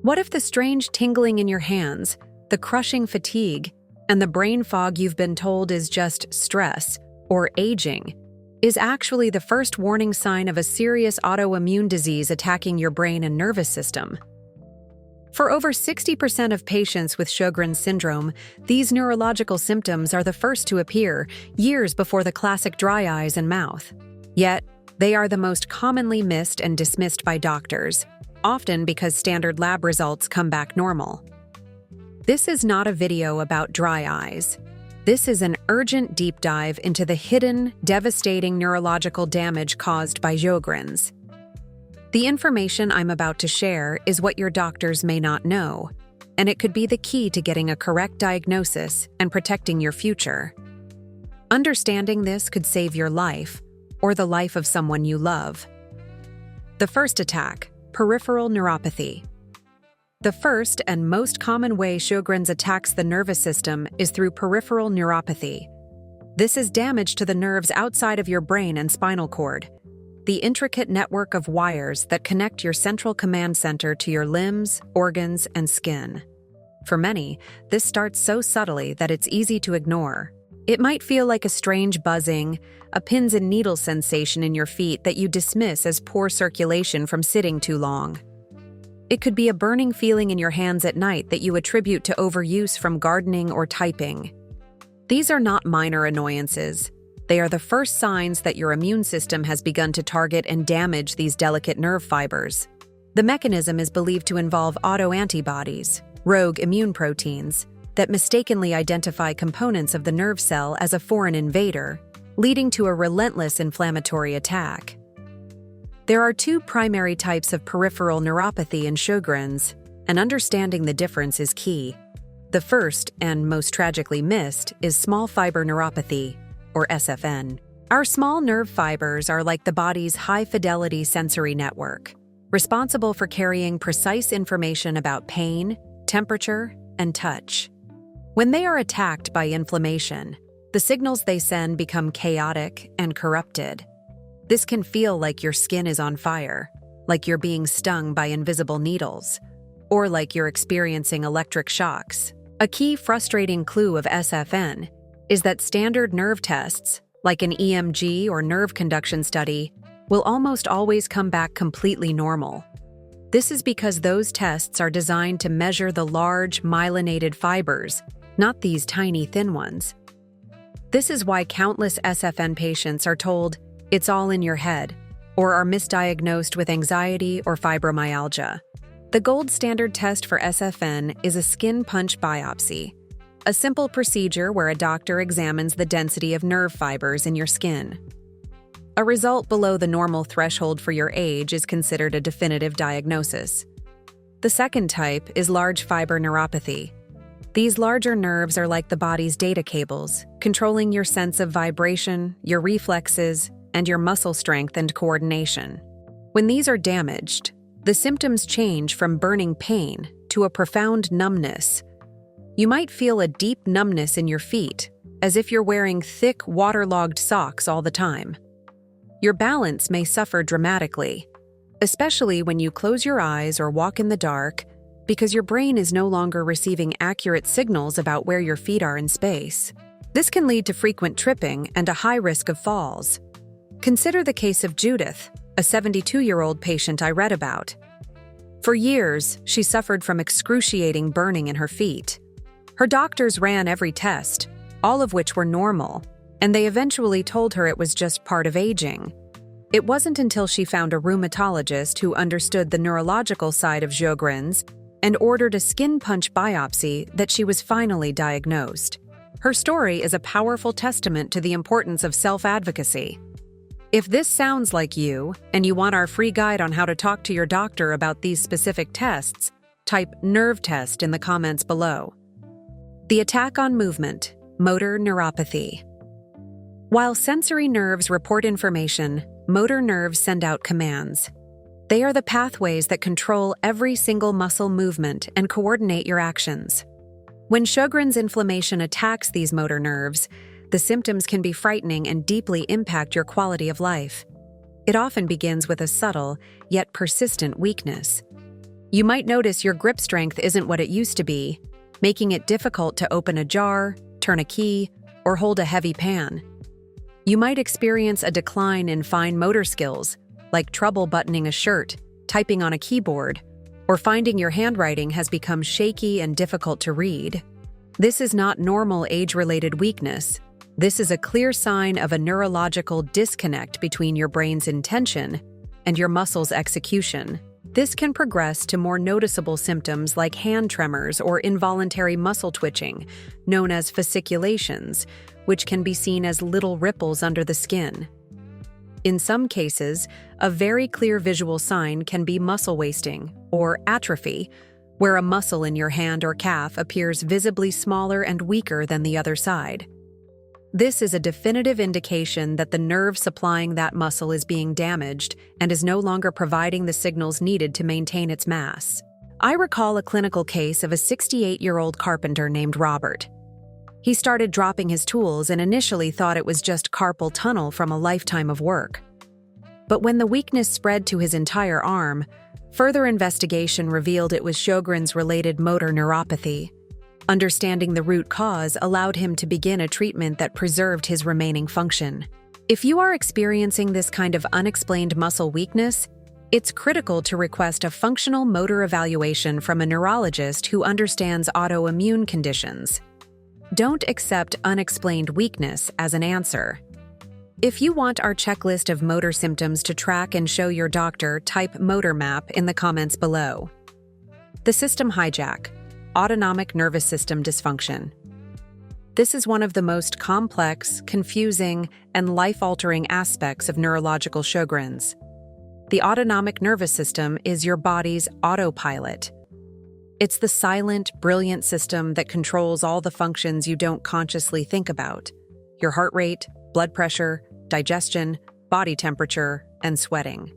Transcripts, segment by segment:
What if the strange tingling in your hands, the crushing fatigue, and the brain fog you've been told is just stress or aging is actually the first warning sign of a serious autoimmune disease attacking your brain and nervous system? For over 60% of patients with Sjögren syndrome, these neurological symptoms are the first to appear years before the classic dry eyes and mouth. Yet, they are the most commonly missed and dismissed by doctors, often because standard lab results come back normal. This is not a video about dry eyes. This is an urgent deep dive into the hidden, devastating neurological damage caused by Sjögren's. The information I'm about to share is what your doctors may not know, and it could be the key to getting a correct diagnosis and protecting your future. Understanding this could save your life, or the life of someone you love. The first attack, peripheral neuropathy. The first and most common way Sjögren's attacks the nervous system is through peripheral neuropathy. This is damage to the nerves outside of your brain and spinal cord, the intricate network of wires that connect your central command center to your limbs, organs, and skin. For many, this starts so subtly that it's easy to ignore. It might feel like a strange buzzing, a pins and needles sensation in your feet that you dismiss as poor circulation from sitting too long. It could be a burning feeling in your hands at night that you attribute to overuse from gardening or typing. These are not minor annoyances. They are the first signs that your immune system has begun to target and damage these delicate nerve fibers. The mechanism is believed to involve autoantibodies, rogue immune proteins, that mistakenly identify components of the nerve cell as a foreign invader, leading to a relentless inflammatory attack. There are two primary types of peripheral neuropathy in Sjögren's, and understanding the difference is key. The first, and most tragically missed, is small fiber neuropathy, or SFN. Our small nerve fibers are like the body's high-fidelity sensory network, responsible for carrying precise information about pain, temperature, and touch. When they are attacked by inflammation, the signals they send become chaotic and corrupted. This can feel like your skin is on fire, like you're being stung by invisible needles, or like you're experiencing electric shocks. A key frustrating clue of SFN is that standard nerve tests, like an EMG or nerve conduction study, will almost always come back completely normal. This is because those tests are designed to measure the large, myelinated fibers, not these tiny, thin ones. This is why countless SFN patients are told, "It's all in your head," or are misdiagnosed with anxiety or fibromyalgia. The gold standard test for SFN is a skin punch biopsy, a simple procedure where a doctor examines the density of nerve fibers in your skin. A result below the normal threshold for your age is considered a definitive diagnosis. The second type is large fiber neuropathy. These larger nerves are like the body's data cables, controlling your sense of vibration, your reflexes, and your muscle strength and coordination. When these are damaged, the symptoms change from burning pain to a profound numbness. You might feel a deep numbness in your feet, as if you're wearing thick, waterlogged socks all the time. Your balance may suffer dramatically, especially when you close your eyes or walk in the dark, because your brain is no longer receiving accurate signals about where your feet are in space. This can lead to frequent tripping and a high risk of falls. Consider the case of Judith, a 72-year-old patient I read about. For years, she suffered from excruciating burning in her feet. Her doctors ran every test, all of which were normal, and they eventually told her it was just part of aging. It wasn't until she found a rheumatologist who understood the neurological side of Sjögren's and ordered a skin punch biopsy that she was finally diagnosed. Her story is a powerful testament to the importance of self-advocacy. If this sounds like you, and you want our free guide on how to talk to your doctor about these specific tests, type nerve test in the comments below. The attack on movement, motor neuropathy. While sensory nerves report information, motor nerves send out commands. They are the pathways that control every single muscle movement and coordinate your actions. When Sjögren's inflammation attacks these motor nerves, the symptoms can be frightening and deeply impact your quality of life. It often begins with a subtle, yet persistent weakness. You might notice your grip strength isn't what it used to be, making it difficult to open a jar, turn a key, or hold a heavy pan. You might experience a decline in fine motor skills, like trouble buttoning a shirt, typing on a keyboard, or finding your handwriting has become shaky and difficult to read. This is not normal age-related weakness. This is a clear sign of a neurological disconnect between your brain's intention and your muscle's execution. This can progress to more noticeable symptoms like hand tremors or involuntary muscle twitching, known as fasciculations, which can be seen as little ripples under the skin. In some cases, a very clear visual sign can be muscle wasting, or atrophy, where a muscle in your hand or calf appears visibly smaller and weaker than the other side. This is a definitive indication that the nerve supplying that muscle is being damaged and is no longer providing the signals needed to maintain its mass. I recall a clinical case of a 68-year-old carpenter named Robert. He started dropping his tools and initially thought it was just carpal tunnel from a lifetime of work. But when the weakness spread to his entire arm, further investigation revealed it was Sjögren's related motor neuropathy. Understanding the root cause allowed him to begin a treatment that preserved his remaining function. If you are experiencing this kind of unexplained muscle weakness, it's critical to request a functional motor evaluation from a neurologist who understands autoimmune conditions. Don't accept unexplained weakness as an answer. If you want our checklist of motor symptoms to track and show your doctor, type motor map in the comments below. The system hijack. Autonomic nervous system dysfunction. This is one of the most complex, confusing, and life-altering aspects of neurological Sjögren's. The autonomic nervous system is your body's autopilot. It's the silent, brilliant system that controls all the functions you don't consciously think about: your heart rate, blood pressure, digestion, body temperature, and sweating.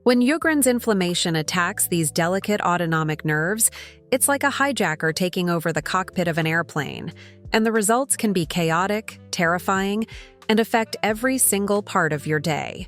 When Sjögren's inflammation attacks these delicate autonomic nerves, it's like a hijacker taking over the cockpit of an airplane, and the results can be chaotic, terrifying, and affect every single part of your day.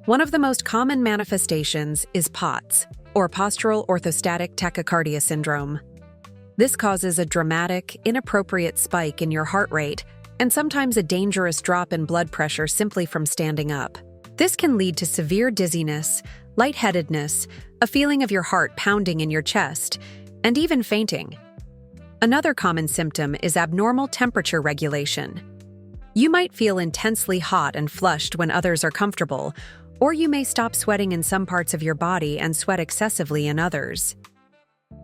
One of the most common manifestations is POTS, or postural orthostatic tachycardia syndrome. This causes a dramatic, inappropriate spike in your heart rate and sometimes a dangerous drop in blood pressure simply from standing up. This can lead to severe dizziness, lightheadedness, a feeling of your heart pounding in your chest, and even fainting. Another common symptom is abnormal temperature regulation. You might feel intensely hot and flushed when others are comfortable, or you may stop sweating in some parts of your body and sweat excessively in others.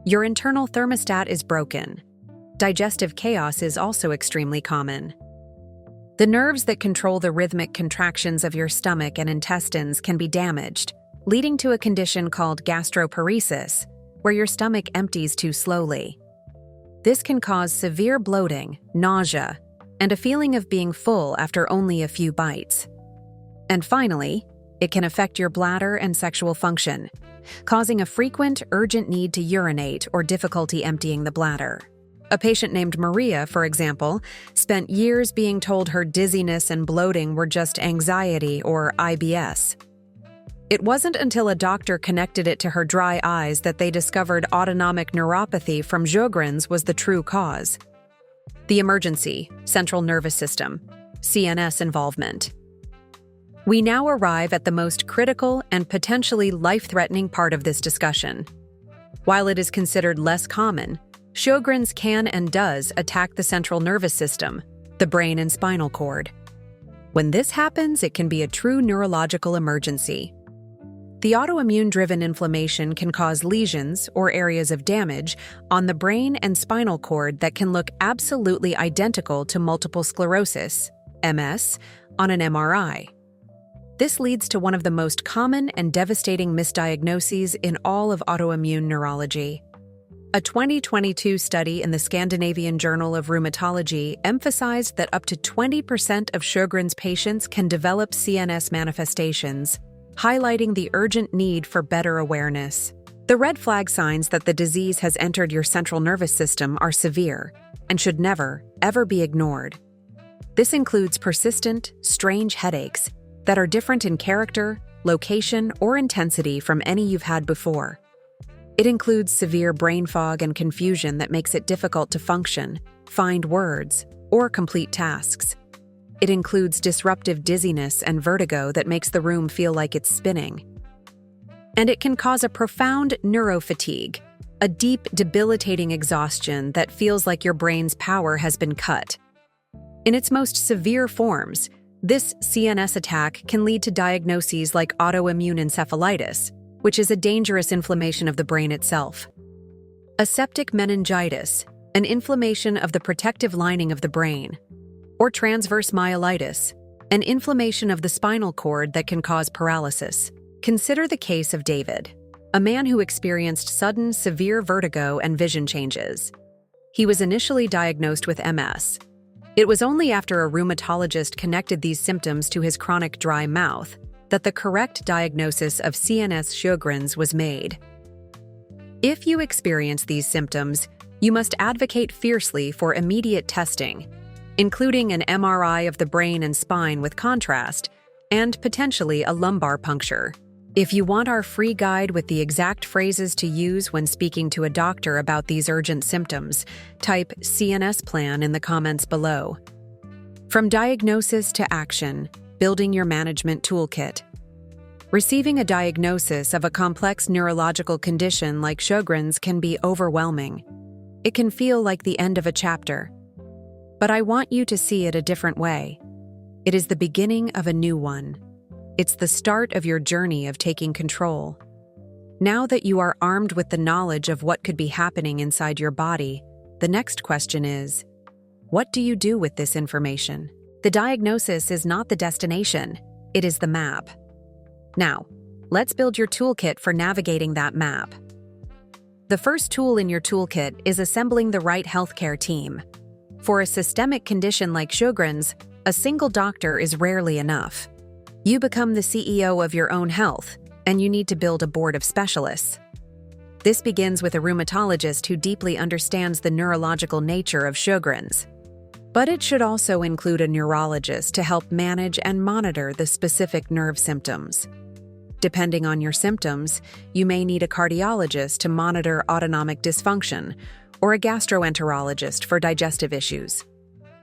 Your internal thermostat is broken. Digestive chaos is also extremely common. The nerves that control the rhythmic contractions of your stomach and intestines can be damaged, leading to a condition called gastroparesis, where your stomach empties too slowly. This can cause severe bloating, nausea, and a feeling of being full after only a few bites. And finally, it can affect your bladder and sexual function, causing a frequent, urgent need to urinate or difficulty emptying the bladder. A patient named Maria, for example, spent years being told her dizziness and bloating were just anxiety or IBS. It wasn't until a doctor connected it to her dry eyes that they discovered autonomic neuropathy from Sjögren's was the true cause. The emergency, central nervous system, CNS involvement. We now arrive at the most critical and potentially life-threatening part of this discussion. While it is considered less common, Sjögren's can and does attack the central nervous system, the brain and spinal cord. When this happens, it can be a true neurological emergency. The autoimmune-driven inflammation can cause lesions or areas of damage on the brain and spinal cord that can look absolutely identical to multiple sclerosis, MS, on an MRI. This leads to one of the most common and devastating misdiagnoses in all of autoimmune neurology. A 2022 study in the Scandinavian Journal of Rheumatology emphasized that up to 20% of Sjögren's patients can develop CNS manifestations, highlighting the urgent need for better awareness. The red flag signs that the disease has entered your central nervous system are severe and should never, ever be ignored. This includes persistent, strange headaches that are different in character, location, or intensity from any you've had before. It includes severe brain fog and confusion that makes it difficult to function, find words, or complete tasks. It includes disruptive dizziness and vertigo that makes the room feel like it's spinning. And it can cause a profound neurofatigue, a deep, debilitating exhaustion that feels like your brain's power has been cut. In its most severe forms, this CNS attack can lead to diagnoses like autoimmune encephalitis, which is a dangerous inflammation of the brain itself. A septic meningitis, an inflammation of the protective lining of the brain. Or transverse myelitis, an inflammation of the spinal cord that can cause paralysis. Consider the case of David, a man who experienced sudden, severe vertigo and vision changes. He was initially diagnosed with MS. It was only after a rheumatologist connected these symptoms to his chronic dry mouth that the correct diagnosis of CNS Sjögren's was made. If you experience these symptoms, you must advocate fiercely for immediate testing, including an MRI of the brain and spine with contrast, and potentially a lumbar puncture. If you want our free guide with the exact phrases to use when speaking to a doctor about these urgent symptoms, type CNS plan in the comments below. From diagnosis to action, building your management toolkit. Receiving a diagnosis of a complex neurological condition like Sjögren's can be overwhelming. It can feel like the end of a chapter. But I want you to see it a different way. It is the beginning of a new one. It's the start of your journey of taking control. Now that you are armed with the knowledge of what could be happening inside your body, the next question is, what do you do with this information? The diagnosis is not the destination, it is the map. Now, let's build your toolkit for navigating that map. The first tool in your toolkit is assembling the right healthcare team. For a systemic condition like Sjögren's, a single doctor is rarely enough. You become the CEO of your own health, and you need to build a board of specialists. This begins with a rheumatologist who deeply understands the neurological nature of Sjögren's. But it should also include a neurologist to help manage and monitor the specific nerve symptoms. Depending on your symptoms, you may need a cardiologist to monitor autonomic dysfunction or a gastroenterologist for digestive issues.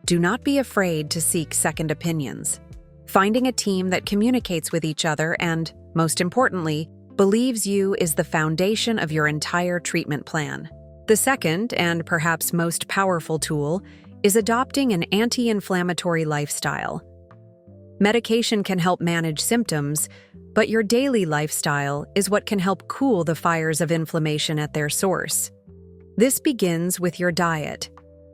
Do not be afraid to seek second opinions. Finding a team that communicates with each other and, most importantly, believes you is the foundation of your entire treatment plan. The second, and perhaps most powerful tool, is adopting an anti-inflammatory lifestyle. Medication can help manage symptoms, but your daily lifestyle is what can help cool the fires of inflammation at their source. This begins with your diet.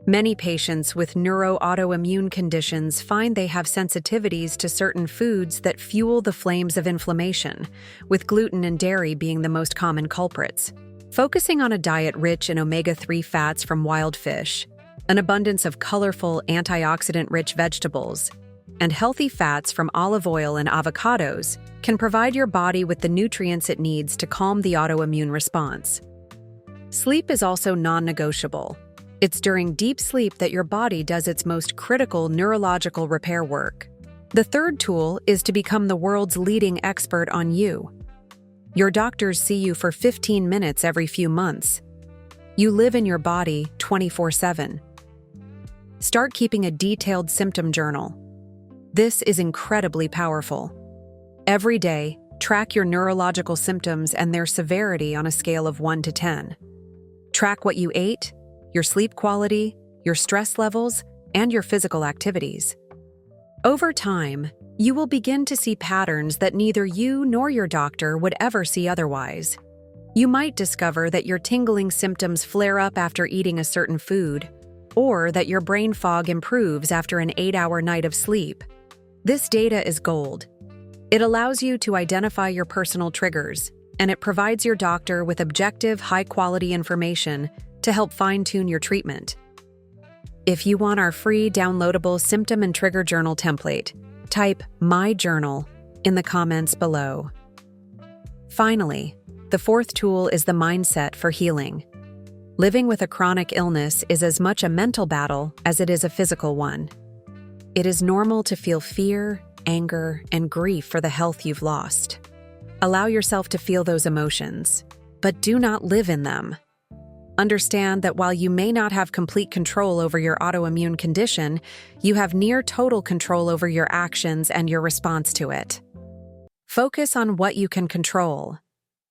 Many patients with neuroautoimmune conditions find they have sensitivities to certain foods that fuel the flames of inflammation, with gluten and dairy being the most common culprits. Focusing on a diet rich in omega-3 fats from wild fish, an abundance of colorful, antioxidant-rich vegetables, and healthy fats from olive oil and avocados can provide your body with the nutrients it needs to calm the autoimmune response. Sleep is also non-negotiable. It's during deep sleep that your body does its most critical neurological repair work. The third tool is to become the world's leading expert on you. Your doctors see you for 15 minutes every few months. You live in your body 24/7. Start keeping a detailed symptom journal. This is incredibly powerful. Every day, track your neurological symptoms and their severity on a scale of 1 to 10. Track what you ate, your sleep quality, your stress levels, and your physical activities. Over time, you will begin to see patterns that neither you nor your doctor would ever see otherwise. You might discover that your tingling symptoms flare up after eating a certain food, or that your brain fog improves after an 8-hour night of sleep. This data is gold. It allows you to identify your personal triggers, and it provides your doctor with objective, high-quality information to help fine-tune your treatment. If you want our free downloadable symptom and trigger journal template, type My Journal in the comments below. Finally, the fourth tool is the mindset for healing. Living with a chronic illness is as much a mental battle as it is a physical one. It is normal to feel fear, anger, and grief for the health you've lost. Allow yourself to feel those emotions. but do not live in them. Understand that while you may not have complete control over your autoimmune condition, you have near total control over your actions and your response to it. Focus on what you can control: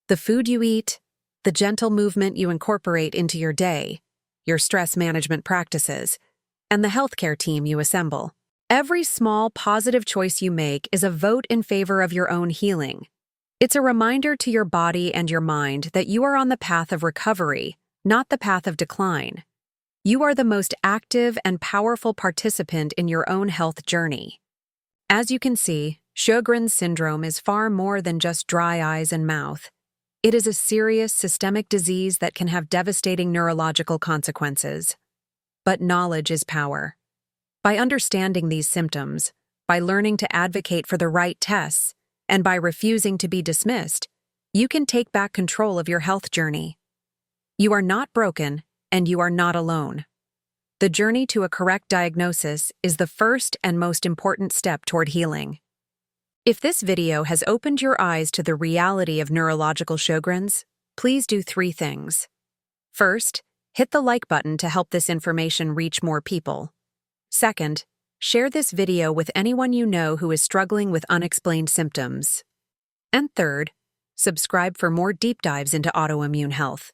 the food you eat, the gentle movement you incorporate into your day, your stress management practices, and the healthcare team you assemble. Every small positive choice you make is a vote in favor of your own healing. It's a reminder to your body and your mind that you are on the path of recovery, not the path of decline. You are the most active and powerful participant in your own health journey. As you can see, Sjögren's syndrome is far more than just dry eyes and mouth. It is a serious systemic disease that can have devastating neurological consequences. But knowledge is power. By understanding these symptoms, by learning to advocate for the right tests, and by refusing to be dismissed, you can take back control of your health journey. You are not broken, and you are not alone. The journey to a correct diagnosis is the first and most important step toward healing. If this video has opened your eyes to the reality of neurological Sjögren's, please do 3 things. First, hit the like button to help this information reach more people. Second, share this video with anyone you know who is struggling with unexplained symptoms. And third, subscribe for more deep dives into autoimmune health.